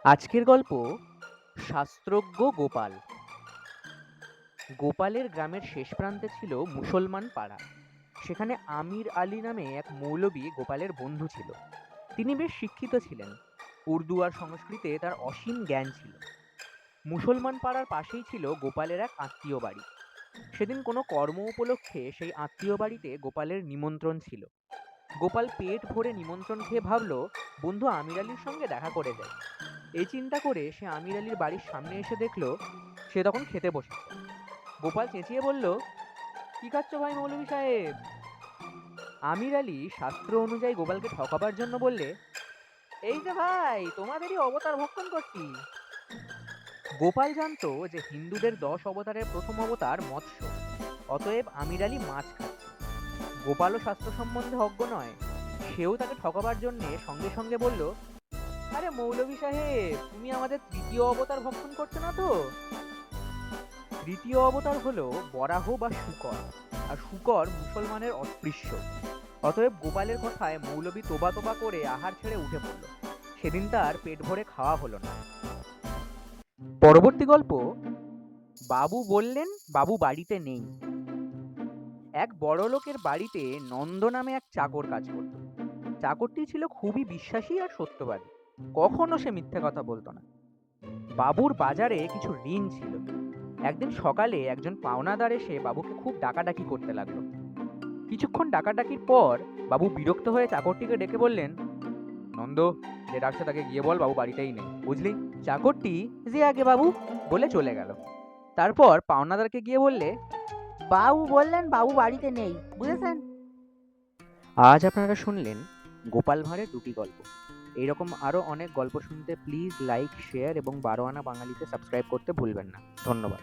আজকের গল্প শাস্ত্রজ্ঞ গোপাল। গোপালের গ্রামের শেষ প্রান্তে ছিল মুসলমান পাড়া। সেখানে আমির আলী নামে এক মৌলবি গোপালের বন্ধু ছিল। তিনি বেশ শিক্ষিত ছিলেন। উর্দু আর সংস্কৃতে তার অসীম জ্ঞান ছিল। মুসলমান পাড়ার পাশেই ছিল গোপালের এক আত্মীয় বাড়ি। সেদিন কোনো কর্ম উপলক্ষে সেই আত্মীয় বাড়িতে গোপালের নিমন্ত্রণ ছিল। গোপাল পেট ভরে নিমন্ত্রণ খেয়ে ভাবল, বন্ধু আমির আলীর সঙ্গে দেখা করে যায়। এই চিন্তা করে সে আমির আলীর বাড়ির সামনে এসে দেখলো সে তখন খেতে বসেছে। গোপাল চেঁচিয়ে বলল, কি খাচ্ছ ভাই মৌলভী সাহেব? আমির আলী শাস্ত্র অনুযায়ী গোপালকে ঠকাবার জন্য বললে, এই যে ভাই, তোমাদেরই অবতার ভক্ষণ করছি। গোপাল জানতো যে হিন্দুদের 10 অবতারের প্রথম অবতার মৎস্য, অতএব আমির আলী মাছ খাচ্ছে। গোপালও শাস্ত্র সম্বন্ধে অজ্ঞ নয়। সেও তাকে ঠকাবার জন্য সঙ্গে সঙ্গে বলল, আরে মৌলভী সাহেব, তুমি আমাদের তৃতীয় অবতার ভক্ষণ করছো না তো? তৃতীয় অবতার হলো বরাহ বা শূকর, আর শূকর মুসলমানের অস্পৃশ্য। অতএব গোপালের কথায় মৌলবী তোবা তোবা করে আহার ছেড়ে উঠে পড়ল। সেদিন তার পেট ভরে খাওয়া হলো না। পরবর্তী গল্প, বাবু বললেন বাবু বাড়িতে নেই। এক বড় লোকের বাড়িতে নন্দ নামে এক চাকর কাজ করত। চাকরটি ছিল খুবই বিশ্বাসী আর সত্যবাদী। কখনো সে মিথ্যে কথা বলতো না। বাবুর বাজারে কিছু ঋণ ছিল। একদিন সকালে একজন পাওনাদার এসে বাবুকে খুব ডাকাডাকি করতে লাগলো। কিছুক্ষণ ডাকাডাকির পর বাবু বিরক্ত হয়ে চাকরটিকে ডেকে বললেন, নন্দ, যে ডাকছে তাকে গিয়ে বল বাবু বাড়িতেই নেই, বুঝলি? চাকরটি যে আগে বাবু বলে চলে গেল। তারপর পাওনাদারকে গিয়ে বললে, বাবু বললেন বাবু বাড়িতে নেই, বুঝেছেন? আজ আপনারা শুনলেন গোপাল ভাঁড়ের দুটি গল্প। এইরকম আরো অনেক গল্প শুনতে প্লিজ লাইক, শেয়ার এবং 12 আনা বাঙালিতে সাবস্ক্রাইব করতে ভুলবেন না। ধন্যবাদ।